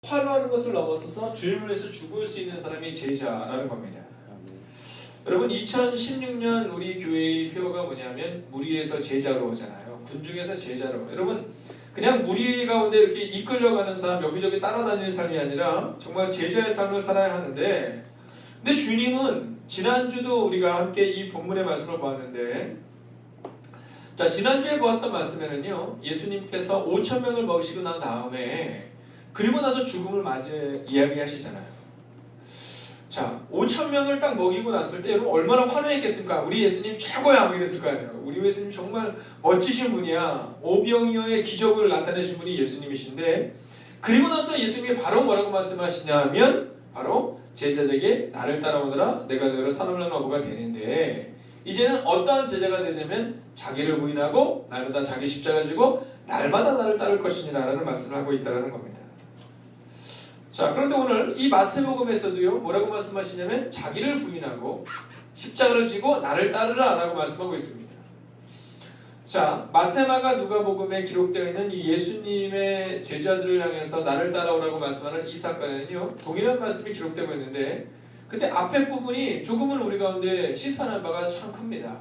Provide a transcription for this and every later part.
환호하는 것을 넘어서서 주님을 위해서 죽을 수 있는 사람이 제자라는 겁니다. 여러분 2016년 우리 교회의 표어가 뭐냐면 무리에서 제자로잖아요. 군중에서 제자로. 여러분 그냥 무리 가운데 이렇게 이끌려가는 삶, 여기저기 따라다니는 삶이 아니라 정말 제자의 삶을 살아야 하는데, 근데 주님은 지난주도 우리가 함께 이 본문의 말씀을 보았는데, 자 지난주에 보았던 말씀에는요 예수님께서 5,000명을 먹이시고 난 다음에 그리고 나서 죽음을 맞이 이야기하시잖아요. 자 5,000명을 딱 먹이고 났을 때 여러분 얼마나 환호했겠습니까? 우리 예수님 최고야 뭐 이랬을 거 아니에요. 우리 예수님 정말 멋지신 분이야. 오병이어의 기적을 나타내신 분이 예수님이신데, 그리고 나서 예수님이 바로 뭐라고 말씀하시냐면 바로 제자들에게 나를 따라오너라 내가 너희를 사람을 어부가 되는데, 이제는 어떠한 제자가 되냐면 자기를 부인하고 날마다 자기 십자가를 지고 날마다 나를 따를 것이니라 라는 말씀을 하고 있다는 겁니다. 자 그런데 오늘 이 마태복음에서도요 뭐라고 말씀하시냐면 자기를 부인하고 십자가를 지고 나를 따르라 라고 말씀하고 있습니다. 자 마태마가 누가복음에 기록되어 있는 이 예수님의 제자들을 향해서 나를 따라오라고 말씀하는 이 사건에는요 동일한 말씀이 기록되고 있는데, 근데 앞에 부분이 조금은 우리 가운데 시사하는 바가 참 큽니다.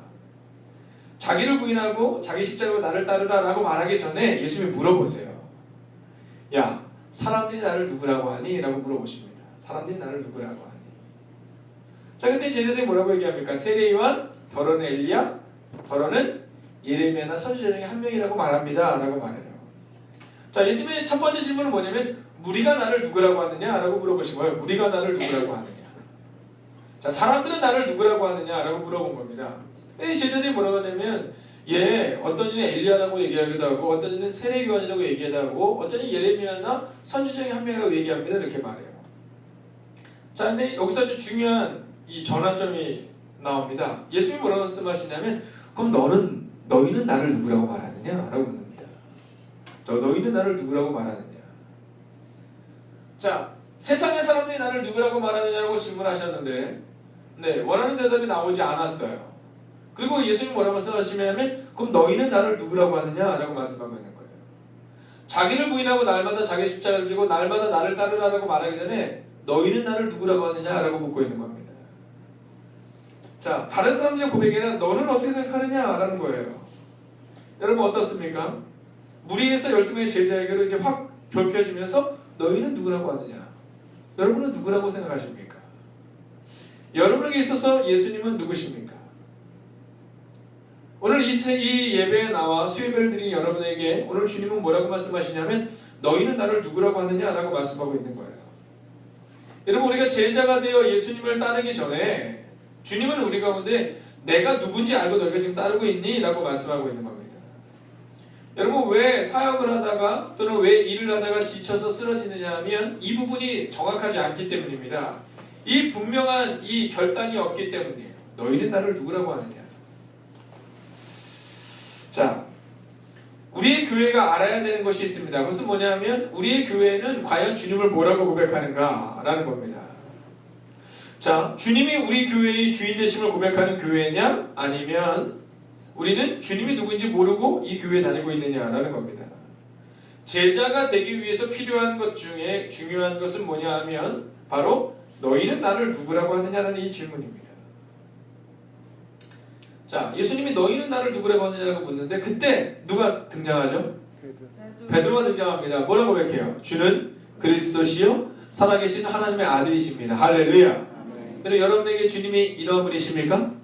자기를 부인하고 자기 십자가로 나를 따르라 라고 말하기 전에 예수님이 물어보세요. 야 사람들이 나를 누구라고 하니? 라고 물어보십니다. 사람들이 나를 누구라고 하니? 자 그때 제자들이 뭐라고 얘기합니까? 세례 요한, 더러는 엘리야, 더러는 예레미야나 선지자 중에 한 명이라고 말합니다 라고 말해요. 자 예수님의 첫 번째 질문은 뭐냐면 무리가 나를 누구라고 하느냐? 라고 물어보신 거예요. 무리가 나를 누구라고 하느냐? 자 사람들은 나를 누구라고 하느냐? 라고 물어본 겁니다. 이 제자들이 뭐라고 하냐면 어떤 이는 엘리야라고 얘기하기도 하고 어떤 이는 세례 요한이라고 얘기하기도 하고 어떤 이는 예레미야나 선지자 중에 한 명이라고 얘기합니다 이렇게 말해요. 자 근데 여기서 아주 중요한 이 전환점이 나옵니다. 예수님이 뭐라고 말씀하시냐면 그럼 너희는 나를 누구라고 말하느냐? 라고 묻습니다. 너희는 나를 누구라고 말하느냐? 자 세상의 사람들이 나를 누구라고 말하느냐고 질문하셨는데 원하는 대답이 나오지 않았어요. 그리고 예수님이 뭐라고 말씀하시냐면 그럼 너희는 나를 누구라고 하느냐? 라고 말씀하고 있는 거예요. 자기를 부인하고 날마다 자기 십자가를 지고 날마다 나를 따르라고 말하기 전에 너희는 나를 누구라고 하느냐? 라고 묻고 있는 겁니다. 자 다른 사람들의 고백에는 너는 어떻게 생각하느냐? 라는 거예요. 여러분 어떻습니까? 무리에서 12명의 제자에게로 이렇게 확 좁혀지면서 너희는 누구라고 하느냐? 여러분은 누구라고 생각하십니까? 여러분에게 있어서 예수님은 누구십니까? 오늘 이 예배에 나와 수요예배를 드린 여러분에게 오늘 주님은 뭐라고 말씀하시냐면 너희는 나를 누구라고 하느냐? 라고 말씀하고 있는 거예요. 여러분 우리가 제자가 되어 예수님을 따르기 전에 주님은 우리 가운데 내가 누군지 알고 너희가 지금 따르고 있니? 라고 말씀하고 있는 겁니다. 여러분 왜 사역을 하다가 또는 왜 일을 하다가 지쳐서 쓰러지느냐 하면 이 부분이 정확하지 않기 때문입니다. 이 분명한 이 결단이 없기 때문이에요. 너희는 나를 누구라고 하느냐? 자, 우리의 교회가 알아야 되는 것이 있습니다. 그것은 뭐냐면 우리의 교회는 과연 주님을 뭐라고 고백하는가 라는 겁니다. 자, 주님이 우리 교회의 주인 되심을 고백하는 교회냐 아니면 우리는 주님이 누구인지 모르고 이 교회에 다니고 있느냐라는 겁니다. 제자가 되기 위해서 필요한 것 중에 중요한 것은 뭐냐 하면 바로 너희는 나를 누구라고 하느냐라는 이 질문입니다. 자, 예수님이 너희는 나를 누구라고 하느냐라고 묻는데 그때 누가 등장하죠? 베드로가 등장합니다. 뭐라고 고백해요? 주는 그리스도시요 살아계신 하나님의 아들이십니다. 할렐루야. 그리고 여러분에게 주님이 이러한 분이십니까?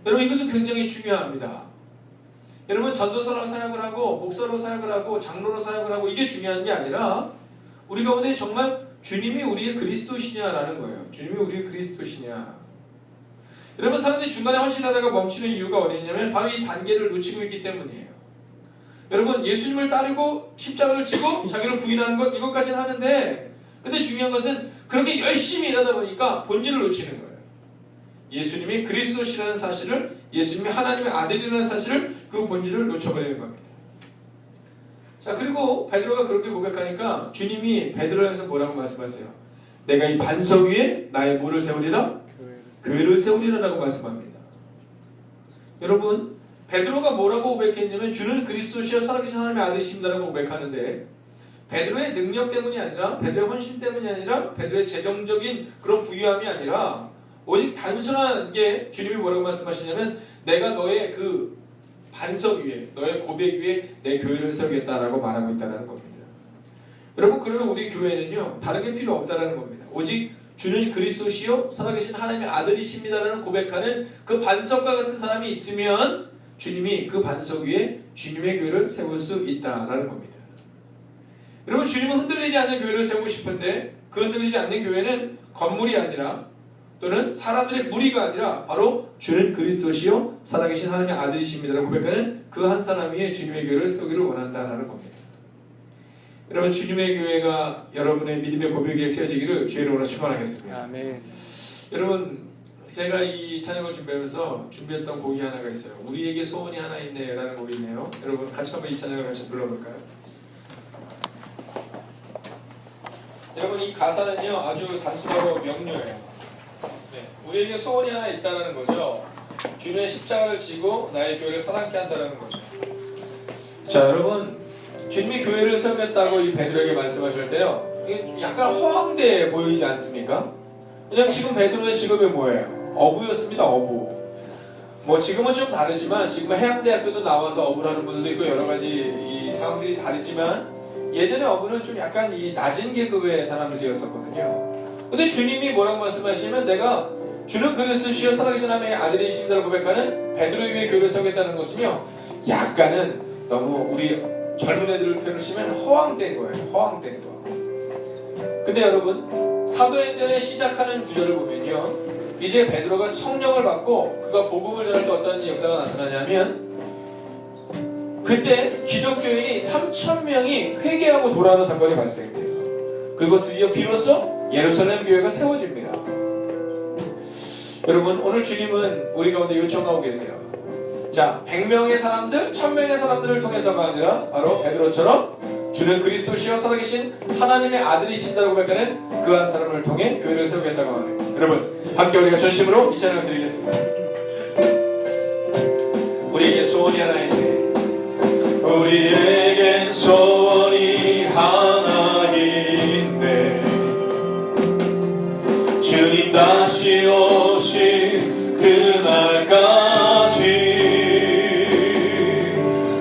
여러분 이것은 굉장히 중요합니다. 여러분 전도사로 사역을 하고 목사로 사역을 하고 장로로 사역을 하고 이게 중요한 게 아니라 우리 가운데 정말 주님이 우리의 그리스도시냐라는 거예요. 주님이 우리의 그리스도시냐. 여러분 사람들이 중간에 헌신하다가 멈추는 이유가 어디 있냐면 바로 이 단계를 놓치고 있기 때문이에요. 여러분 예수님을 따르고 십자가를 지고 자기를 부인하는 것 이것까지는 하는데 근데 중요한 것은 그렇게 열심히 일하다 보니까 본질을 놓치는 거예요. 예수님이 그리스도시라는 사실을 예수님이 하나님의 아들이라는 사실을 그 본질을 놓쳐버리는 겁니다. 자 그리고 베드로가 그렇게 고백하니까 주님이 베드로를 향해서 뭐라고 말씀하세요? 내가 이 반석 위에 나의 뭐를 세우리라? 교회를 세우리라 라고 말씀합니다. 여러분 베드로가 뭐라고 고백했냐면 주는 그리스도시여 살아계신 하나님의 아들이십니다라고 고백하는데 베드로의 능력 때문이 아니라, 베드로의 헌신 때문이 아니라, 베드로의 재정적인 그런 부유함이 아니라, 오직 단순한 게 주님이 뭐라고 말씀하시냐면, 내가 너의 그 반석 위에, 너의 고백 위에 내 교회를 세우겠다라고 말하고 있다는 겁니다. 여러분, 그러면 우리 교회는요, 다른 게 필요 없다는 겁니다. 오직 주는 그리스도시요 살아계신 하나님의 아들이십니다라는 고백하는 그 반석과 같은 사람이 있으면 주님이 그 반석 위에 주님의 교회를 세울 수 있다라는 겁니다. 여러분, 주님은 흔들리지 않는 교회를 세우고 싶은데, 그 흔들리지 않는 교회는 건물이 아니라, 또는 사람들의 무리가 아니라 바로 주는 그리스도시요 살아계신 하나님의 아들이십니다라고 고백하는 그 한 사람 위에 주님의 교회를 세우기를 원한다라는 겁니다. 여러분, 주님의 교회가 여러분의 믿음의 고백에 세워지기를 주의 이름으로 축원하겠습니다. 아멘. 여러분, 제가 이 찬양을 준비하면서 준비했던 곡이 하나가 있어요. 우리에게 소원이 하나 있네 라는 곡이 있네요. 여러분, 같이 한번 이 찬양을 같이 불러볼까요? 여러분, 이 가사는요 아주 단순하고 명료해요. 네, 우리에게 소원이 하나 있다는 거죠. 주님의 십자가를 지고 나의 교회를 사랑케 한다는 거죠. 자, 여러분, 주님이 교회를 세우겠다고 이 베드로에게 말씀하실 때요, 이게 약간 허황돼 보이지 않습니까? 왜냐면 지금 베드로의 직업이 뭐예요? 어부였습니다. 어부. 뭐 지금은 좀 다르지만, 지금 해양대학교도 나와서 어부를 하는 분들도 있고 여러 가지 이 상황들이 다르지만, 예전에 어부는 좀 약간 이 낮은 계급의 사람들이었었거든요. 근데 주님이 뭐라고 말씀하시면, 내가 주는 그리스도시요 살아계신 하나님의 아들이십니다라고 고백하는 베드로의 위에 교회를 세우겠다는 것은요, 약간은 너무 우리 젊은 애들을 표현하시면 허황된 거예요. 허황된 거. 근데 여러분, 사도행전에 시작하는 구절을 보면요, 이제 베드로가 성령을 받고 그가 복음을 전할 때 어떤 역사가 나타나냐면, 그때 기독교인이 3,000명이 회개하고 돌아오는 사건이 발생돼요. 그리고 드디어 비로소 예루살렘 교회가 세워집니다. 여러분, 오늘 주님은 우리 가운데 요청하고 계세요. 자, 100명의 사람들, 1000명의 사람들을 통해서가 아니라 바로 베드로처럼 주는 그리스도시요 살아계신 하나님의 아들이신다고 고백하는 그 한 사람을 통해 교회를 세우겠다고 합니다. 여러분, 함께 우리가 전심으로 이 찬양을 드리겠습니다. 우리에게 소원이 하나 있네. 우리에겐 소원이 하나 있네. 주님 다시 오신 그날까지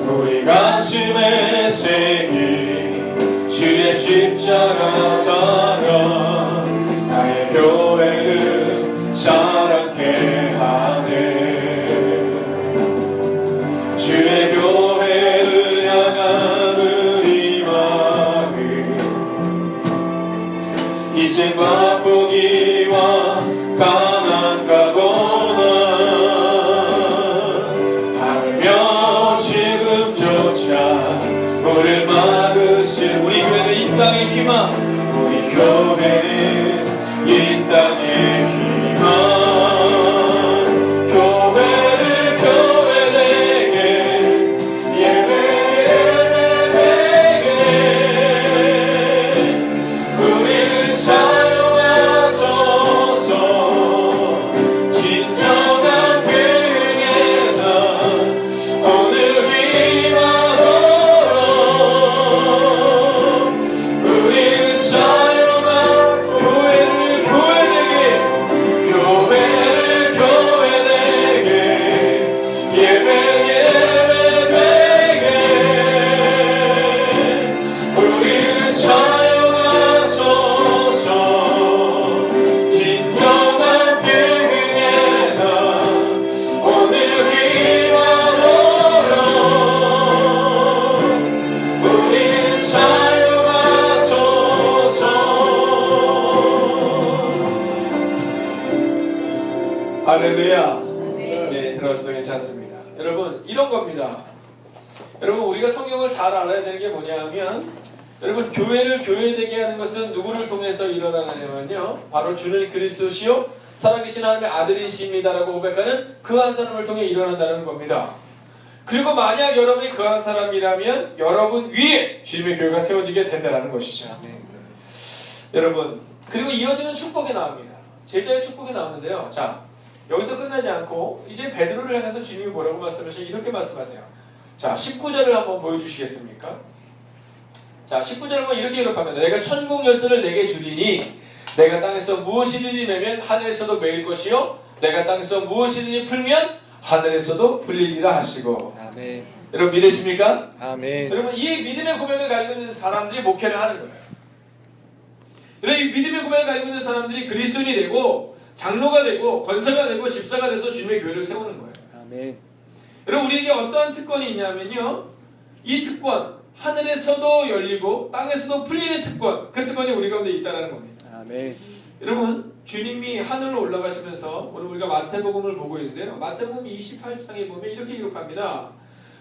우리 가슴에 새긴 주의 십자가 사랑, 나의 교회를 사랑케 하네. 주의 교회를 향한 우리 마음, 희생과 포기와 가난과 고난 하며 지금조차 우리를 막으신 우리 교회는 이 땅의 희망, 우리 교회는 이 땅의 희망. 교회를 교회되게 예배되게 우리를 사용하소서. 진정한 교회다 오늘 희망으로 우리를 사용한 교회를 교회되게 예배 예배되게 우리를 사용하소서. 진정한 교회다 오늘 희망으로 우리를 사용하소서. 할렐루야. 네, 들어가셔도 괜찮습니다. 여러분, 이런 겁니다. 여러분, 우리가 성경을 잘 알아야 되는 게 뭐냐면, 여러분, 교회를 교회되게 하는 것은 누구를 통해서 일어나냐면요, 바로 주는 그리스도시요 살아계신 하나님의 아들이십니다라고 고백하는 그 한 사람을 통해 일어난다는 겁니다. 그리고 만약 여러분이 그 한 사람이라면 여러분 위에 주님의 교회가 세워지게 된다는 것이죠. 여러분, 그리고 이어지는 축복이 나옵니다. 제자의 축복이 나오는데요. 자, 여기서 끝나지 않고 이제 베드로를 향해서 주님이 뭐라고 말씀하시죠? 이렇게 말씀하세요. 자, 19절을 한번 보여주시겠습니까? 자, 19절 보면 이렇게 기록합니다. 내가 천국 열쇠를 내게 주리니 내가 땅에서 무엇이든지 매면 하늘에서도 매일 것이요 내가 땅에서 무엇이든지 풀면 하늘에서도 풀리리라 하시고. 아멘. 여러분 믿으십니까? 아멘. 여러분 이 믿음의 고백을 가지고 있는 사람들이 목회를 하는 거예요. 여러분 이 믿음의 고백을 가지고 있는 사람들이 그리스도인이 되고 장로가 되고 권사가 되고 집사가 돼서 주님의 교회를 세우는 거예요. 아멘. 여러분 우리에게 어떠한 특권이 있냐면요, 이 특권, 하늘에서도 열리고 땅에서도 풀리는 특권, 그 특권이 우리 가운데 있다는 겁니다. 아멘. 여러분 주님이 하늘로 올라가시면서 오늘 우리가 마태복음을 보고 있는데요, 마태복음 28장에 보면 이렇게 기록합니다.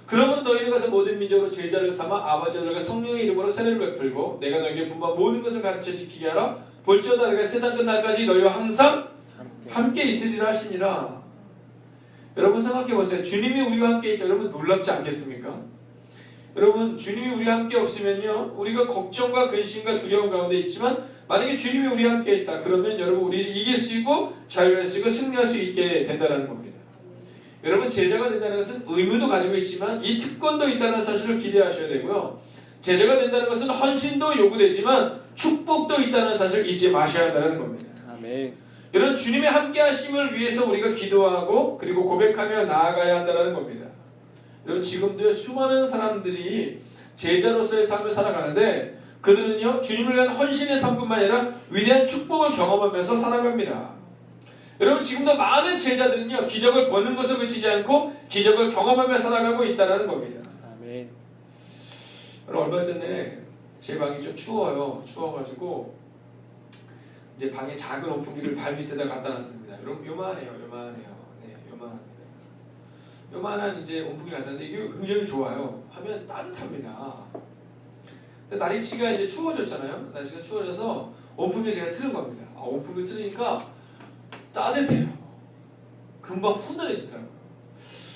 그러므로 너희는 가서 모든 민족으로 제자를 삼아 아버지와 아들과 성령의 이름으로 세례를 베풀고 내가 너에게 분부한 모든 것을 가르쳐 지키게 하라. 볼지어다 내가 세상 끝날까지 너희와 항상 함께 있으리라 하시니라. 여러분 생각해 보세요. 주님이 우리와 함께 있다. 여러분 놀랍지 않겠습니까? 여러분 주님이 우리와 함께 없으면요, 우리가 걱정과 근심과 두려움 가운데 있지만 만약에 주님이 우리와 함께 있다 그러면 여러분 우리를 이길 수 있고 자유할 수 있고 승리할 수 있게 된다는 겁니다. 여러분 제자가 된다는 것은 의무도 가지고 있지만 이 특권도 있다는 사실을 기대하셔야 되고요, 제자가 된다는 것은 헌신도 요구되지만 축복도 있다는 사실을 잊지 마셔야 한다는 겁니다. 아멘. 이런 주님의 함께 하심을 위해서 우리가 기도하고 그리고 고백하며 나아가야 한다는 겁니다. 여러분 지금도 수많은 사람들이 제자로서의 삶을 살아가는데 그들은요 주님을 위한 헌신의 삶뿐만 아니라 위대한 축복을 경험하면서 살아갑니다. 여러분 지금도 많은 제자들은요 기적을 보는 것을 그치지 않고 기적을 경험하며 살아가고 있다는 겁니다. 아멘. 얼마 전에 제 방이 좀 추워가지고 이제 방에 작은 온풍기를 발 밑에다 갖다 놨습니다. 여러분 요만해요. 네, 요만합니다. 요만한 이제 온풍기를 갖다 놨는데 이게 굉장히 좋아요. 하면 따뜻합니다. 근데 날씨가 이제 추워졌잖아요. 날씨가 추워져서 온풍기 제가 틀은 겁니다. 온풍기 틀으니까 따뜻해요. 금방 훈훈해지더라고요.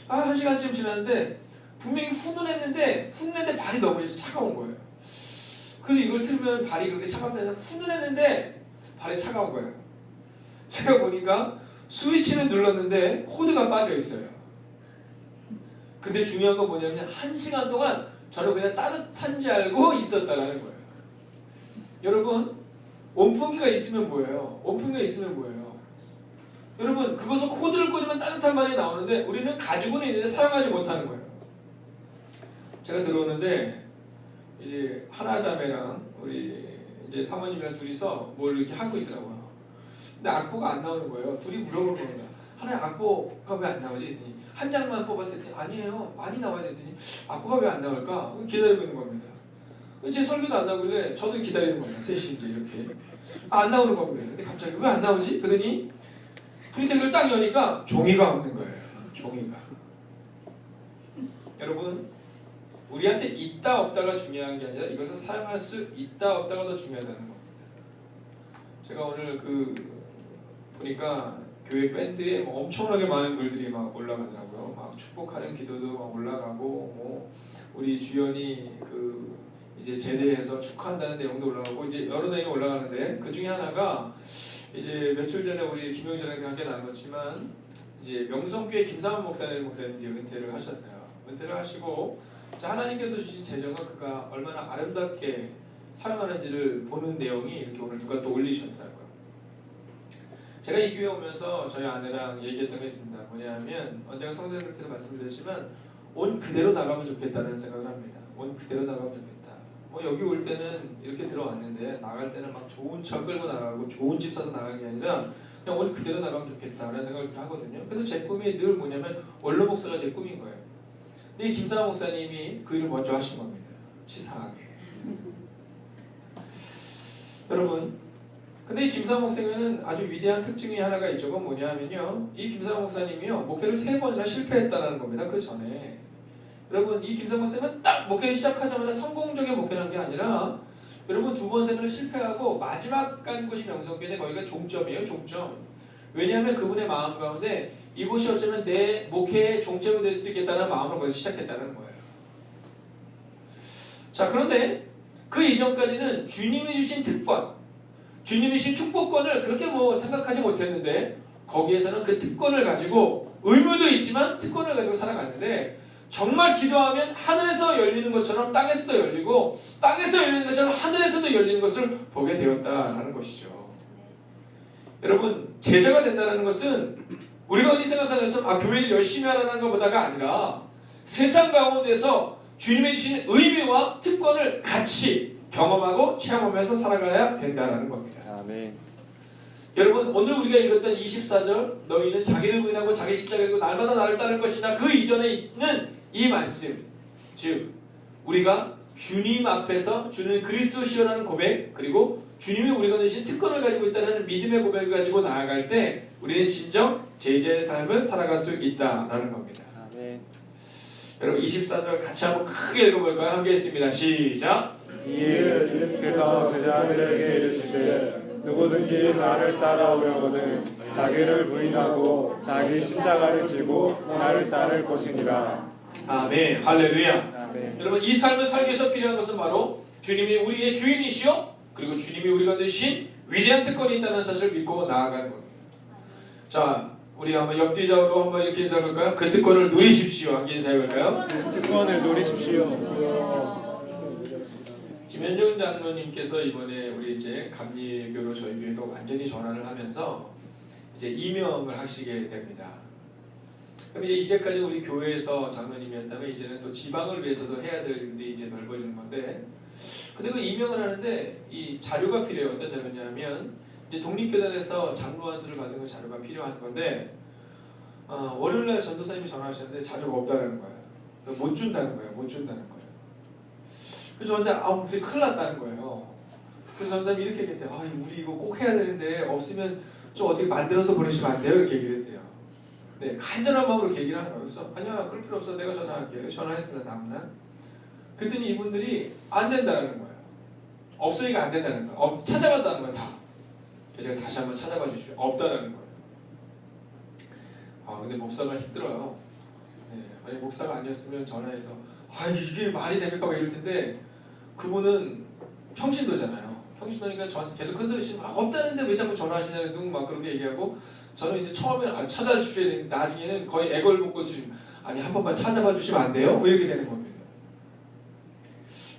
한 시간쯤 지났는데 분명히 훈훈했는데 발이 너무 이제 차가운 거예요. 근데 이걸 틀면 발이 그렇게 차갑지 않아서 훈훈했는데 발이 차가운 거예요. 제가 보니까 스위치는 눌렀는데 코드가 빠져 있어요. 근데 중요한 건 뭐냐면 1시간 동안 저는 그냥 따뜻한지 알고 있었다라는 거예요. 여러분 온풍기가 있으면 뭐예요? 여러분 그것을 코드를 꽂으면 따뜻한 발이 나오는데 우리는 가지고는 있는데 사용하지 못하는 거예요. 제가 들어오는데 이제 하나자매랑 우리 이제 사모님이랑 둘이서 뭘 이렇게 하고 있더라고요. 근데 악보가 안 나오는 거예요. 둘이 물어볼 겁니다. 하나의 악보가 왜 안 나오지? 했더니 한 장만 뽑았을 때 아니에요. 많이 나와야 됐더니 악보가 왜 안 나올까? 기다리고 있는 겁니다. 제 설교도 안 나오길래 저도 기다리는 겁니다. 셋이 이제 이렇게 안 나오는 겁니다. 근데 갑자기 왜 안 나오지? 그러더니 프린터를 딱 여니까 종이가 없는 거예요. 종이가. 여러분 우리한테 있다 없다가 중요한 게 아니라 이것을 사용할 수 있다 없다가 더 중요하다는 겁니다. 제가 오늘 보니까 교회 밴드에 엄청나게 많은 글들이 막 올라가더라고요. 막 축복하는 기도도 막 올라가고 우리 주연이 이제 제대해서 축하한다는 내용도 올라가고 이제 여러 내용이 올라가는데 그 중에 하나가 이제 며칠 전에 우리 김용진이랑 함께 나눴지만 이제 명성교회 김상원 목사님 이제 은퇴를 하셨어요. 은퇴를 하시고 하나님께서 주신 재정을 그가 얼마나 아름답게 사용하는지를 보는 내용이 이렇게 오늘 누가 또 올리셨더라고요. 제가 이 교회 오면서 저희 아내랑 얘기했던 게 있습니다. 뭐냐면 언제가 성도님들께도 말씀드렸지만 온 그대로 나가면 좋겠다는 생각을 합니다. 온 그대로 나가면 좋겠다. 여기 올 때는 이렇게 들어왔는데 나갈 때는 막 좋은 차 끌고 나가고 좋은 집 사서 나가는 게 아니라 그냥 온 그대로 나가면 좋겠다라는 생각을 하거든요. 그래서 제 꿈이 늘 뭐냐면 원로 목사가 제 꿈인 거예요. 근데 김상환 목사님이 그 일을 먼저 하신 겁니다. 치사하게. 여러분 근데 이 김상환 목사님은 아주 위대한 특징이 하나가 있죠. 그건 뭐냐면요, 이 김상환 목사님이요 목회를 3번이나 실패했다는 겁니다. 그 전에. 여러분 이 김상환 목사님은 딱 목회를 시작하자마자 성공적인 목회를 한 게 아니라 여러분 2번 3번을 실패하고 마지막 간 곳이 명성교회인데 거기가 종점이에요. 종점. 왜냐하면 그분의 마음 가운데 이곳이 어쩌면 내 목회의 종점이 될 수 있겠다는 마음으로 거기서 시작했다는 거예요. 자, 그런데 그 이전까지는 주님이 주신 특권, 주님이 주신 축복권을 그렇게 생각하지 못했는데 거기에서는 그 특권을 가지고 의무도 있지만 특권을 가지고 살아갔는데 정말 기도하면 하늘에서 열리는 것처럼 땅에서도 열리고 땅에서 열리는 것처럼 하늘에서도 열리는 것을 보게 되었다라는 것이죠. 여러분, 제자가 된다는 것은 우리가 흔히 생각하는 것처럼 교회를 열심히 하라는 것보다가 아니라 세상 가운데서 주님이 주신 의미와 특권을 같이 경험하고 체험하면서 살아가야 된다는 겁니다. 아멘. 여러분, 오늘 우리가 읽었던 24절, 너희는 자기를 부인하고 자기 십자가를 지고 날마다 나를 따를 것이나, 그 이전에 있는 이 말씀, 즉 우리가 주님 앞에서 주는 그리스도시라는 고백, 그리고 주님이 우리가 주신 특권을 가지고 있다는 믿음의 고백을 가지고 나아갈 때 우리는 진정 제자의 삶을 살아갈 수 있다라는 겁니다. 아멘. 여러분, 24절 같이 한번 크게 읽어볼까요? 함께 했습니다. 시작. 이에 주님께서 제자들에게 이르시되 누구든지 나를 따라오려거든 자기를 부인하고 자기 십자가를 지고 나를 따를 것이니라. 아멘. 할렐루야. 아멘. 여러분, 이 삶을 살기 위해서 필요한 것은 바로 주님이 우리의 주인이시요, 그리고 주님이 우리가 되신 위대한 특권이 있다는 사실을 믿고 나아가는 겁니다. 자, 우리 한번 옆뒤좌우로 한번 이렇게 인사해볼까요? 그 특권을 누리십시오. 함께 인사해볼까요? 특권을 누리십시오. 김현정 장로님께서 이번에 우리 이제 감리교로 저희 교회가 완전히 전환을 하면서 이제 임명을 하시게 됩니다. 그럼 이제 이제까지 우리 교회에서 장로님이었다면 이제는 또 지방을 위해서도 해야 될 일들이 이제 넓어지는 건데, 근데 그 임명을 하는데 이 자료가 필요해요. 어떤 자료냐면 이제 독립교단에서 장로 안수를 받은 그 자료가 필요한 건데, 월요일날 전도사님이 전화하셨는데 자료가 없다는 거예요. 못 준다는 거예요. 못 준다는 거예요. 그래서 저한테 무슨 큰일 났다는 거예요. 그래서 전도사님이 이렇게 얘기했대요. 우리 이거 꼭 해야 되는데 없으면 좀 어떻게 만들어서 보내시면 안 돼요? 이렇게 얘기를 했대요. 네, 간절한 마음으로 이렇게 얘기를 하는 거예요. 그래서 아니야, 그럴 필요 없어, 내가 전화할게. 전화했습니다. 다음날. 그랬더니 이분들이 안 된다는 거예요. 없으니까 안 된다는 거예요. 찾아봤다는 거예요. 다. 그래서 제가 다시 한번 찾아봐 주십시오. 없다라는 거예요. 근데 목사가 힘들어요. 네, 만약 목사가 아니었으면 전화해서 이게 말이 됩니까? 막 이럴 텐데, 그분은 평신도잖아요. 평신도니까 저한테 계속 큰 소리 치면 없다는데 왜 자꾸 전화하시냐는 둥 막 그렇게 얘기하고, 저는 이제 처음에는 찾아주십시오 이랬는데 나중에는 거의 애걸복걸 쓰시면 한 번만 찾아봐 주시면 안 돼요? 뭐 이렇게 되는 겁니다.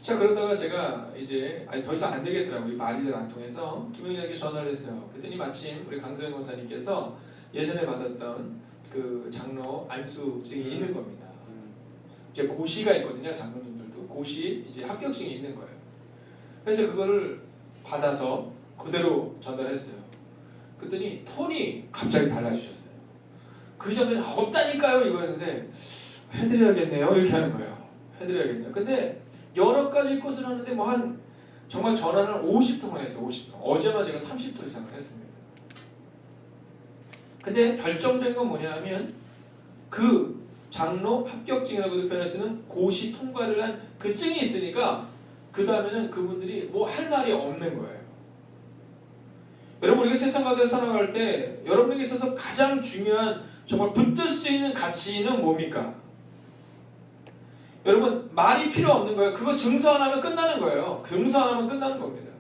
자, 그러다가 제가 이제 더 이상 안 되겠더라고요. 이 말이 잘 안 통해서 김영렬에게 전화를 했어요. 그랬더니 마침 우리 강소영 권사님께서 예전에 받았던 그 장로 안수증이 있는 겁니다. 이제 고시가 있거든요. 장로님들도 고시 이제 합격증이 있는 거예요. 그래서 그거를 받아서 그대로 전달했어요. 그랬더니 톤이 갑자기 달라지셨어요. 그 전에 없다니까요 이거였는데, 해드려야겠네요 이렇게 하는 거예요. 해드려야겠네요. 근데 여러 가지 것을 하는데 정말 전화를 50통을 했어요. 50통. 어제만 제가 30통 이상을 했습니다. 근데 결정적인 건 뭐냐 하면 그 장로 합격증이라고도 표현할 수 있는 고시 통과를 한 그 증이 있으니까 그 다음에는 그분들이 뭐 할 말이 없는 거예요. 여러분, 우리가 세상 가운데 살아갈 때 여러분에게 있어서 가장 중요한 정말 붙들 수 있는 가치는 뭡니까? 여러분, 말이 필요 없는 거예요. 그거 증서 하나면 끝나는 거예요. 증서 하나면 끝나는 겁니다.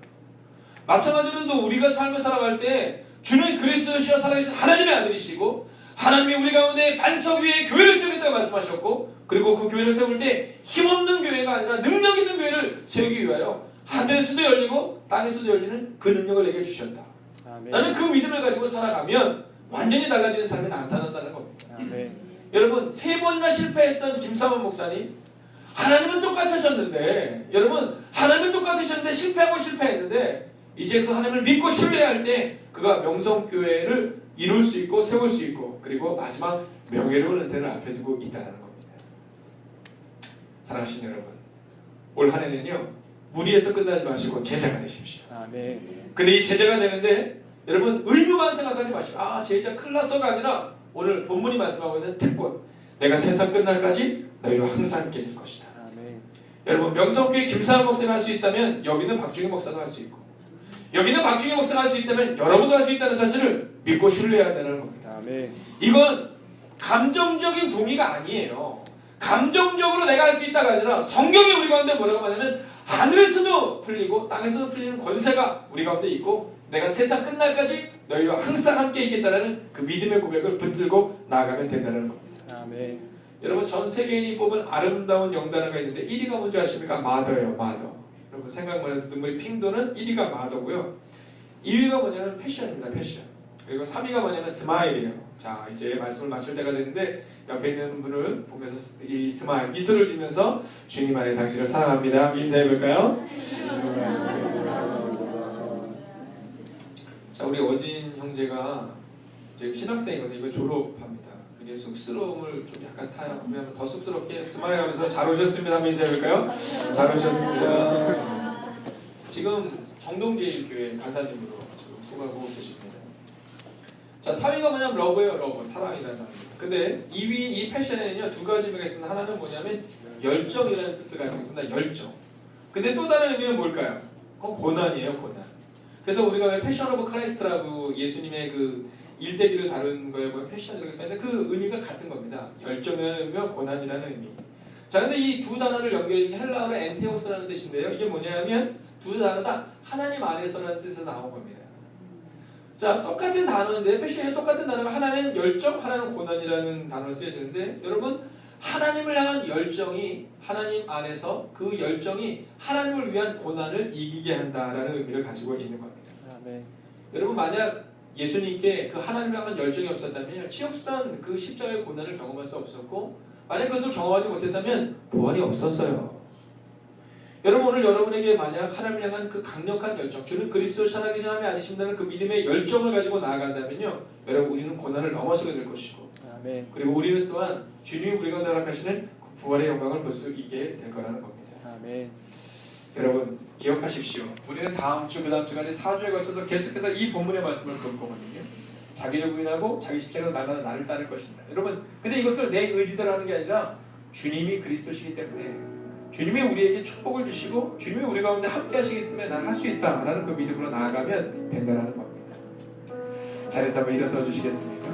마찬가지로 우리가 삶을 살아갈 때 주는 그리스도시와 살아계신 하나님의 아들이시고, 하나님이 우리 가운데 반석 위에 교회를 세우겠다고 말씀하셨고, 그리고 그 교회를 세울 때 힘없는 교회가 아니라 능력 있는 교회를 세우기 위하여 하늘에서도 열리고 땅에서도 열리는 그 능력을 내게 주셨다. 아멘. 나는 그 믿음을 가지고 살아가면 완전히 달라지는 삶이 나타난다는 겁니다. 아멘. 여러분, 3번이나 실패했던 김삼원 목사님, 하나님은 똑같으셨는데, 여러분, 하나님은 똑같으셨는데 실패했는데, 이제 그 하나님을 믿고 신뢰할 때 그가 명성교회를 이룰 수 있고 세울 수 있고, 그리고 마지막 명예로운 은퇴를 앞에 두고 있다는 겁니다. 사랑하시는 여러분, 올 한 해는요, 무리해서 끝나지 마시고 제자가 되십시오. 아멘. 근데 이 제자가 되는데 여러분, 의무만 생각하지 마시고 제자 클라스가 아니라 오늘 본문이 말씀하고 있는 특권, 내가 세상 끝날까지 너희와 항상 함께 있을 것이다. 아멘. 여러분, 명성교회 김사람 목사가 할 수 있다면 여기는 박중희 목사도 할 수 있고, 여기는 박중희 목사가 할 수 있다면 여러분도 할 수 있다는 사실을 믿고 신뢰해야 되는 겁니다. 아멘. 이건 감정적인 동의가 아니에요. 감정적으로 내가 할 수 있다가 아니라 성경이 우리 가운데 뭐라고 하냐면 하늘에서도 풀리고 땅에서도 풀리는 권세가 우리 가운데 있고, 내가 세상 끝날까지 너희와 항상 함께 있겠다라는 그 믿음의 고백을 붙들고 나아가면 된다는 겁니다. 아멘. 여러분 전 세계인이 뽑은 아름다운 영단어가 있는데 1위가 뭔지 아십니까? 마더예요. 마더. 여러분 생각만 해도 눈물이 핑 도는 1위가 마더고요. 2위가 뭐냐면 패션입니다. 패션. 그리고 3위가 뭐냐면 스마일이에요. 자, 이제 말씀을 마칠 때가 됐는데 옆에 있는 분을 보면서 이 스마일, 미소를 지면서 주님 안에 당신을 사랑합니다. 인사해 볼까요? 자, 우리 어진 형제가 이제 신학생이거든요. 이번 졸업합니다. 굉장히 쑥스러움을 좀 약간 타요. 우리 한번 더 쑥스럽게 스마일하면서 잘 오셨습니다. 한번 인사해 볼까요? 잘 오셨습니다. 지금 정동제일교회 간사님으로 지금 소개하고 계십니다. 자, 4위가 뭐냐면 러브예요. 러브, 사랑이라는 단어입니다. 근데 2위 이 패션에는요 두 가지 의미가 있습니다. 하나는 뭐냐면 열정이라는 뜻을 가지고 있습니다. 열정. 근데 또 다른 의미는 뭘까요? 그건 고난이에요. 고난. 그래서 우리가 왜 패션 오브 크라이스트라고 예수님의 그 일대기를 다룬 거에 보면 패션이라고 써있는데 그 의미가 같은 겁니다. 열정이라는 의미와 고난이라는 의미. 자, 근데 이 두 단어를 연결해 헬라어로 엔테오스라는 뜻인데요. 이게 뭐냐면 두 단어 다 하나님 안에서라는 뜻에서 나온 겁니다. 자, 똑같은 단어인데 패션에 똑같은 단어가 하나는 열정, 하나는 고난이라는 단어로 쓰여지는데 여러분 하나님을 향한 열정이 하나님 안에서 그 열정이 하나님을 위한 고난을 이기게 한다라는 의미를 가지고 있는 겁니다. 아멘. 여러분 만약 예수님께 그 하나님을 향한 열정이 없었다면 치욕스러운 그 십자가의 고난을 경험할 수 없었고 만약 그것을 경험하지 못했다면 부활이 없었어요. 여러분 오늘 여러분에게 만약 하나님을 향한 그 강력한 열정, 주는 그리스도 살아계신 하나님이 아니신다는 그 믿음의 열정을 가지고 나아간다면요, 여러분 우리는 고난을 넘어서게 될 것이고, 아멘. 그리고 우리는 또한 주님이 우리 가운데 허락하시는 부활의 영광을 볼 수 있게 될 거라는 겁니다. 아멘. 여러분 기억하십시오. 우리는 다음 주, 그 다음 주까지 4주에 걸쳐서 계속해서 이 본문의 말씀을 볼 거거든요. 자기를 부인하고 자기 십자가로 나가는 나를 따를 것입니다. 여러분, 근데 이것을 내 의지대로 하는 게 아니라 주님이 그리스도시기 때문에 주님이 우리에게 축복을 주시고 주님이 우리 가운데 함께 하시기 때문에 난 할 수 있다라는 그 믿음으로 나아가면 된다는 겁니다. 자리에서 한번 일어서 주시겠습니까?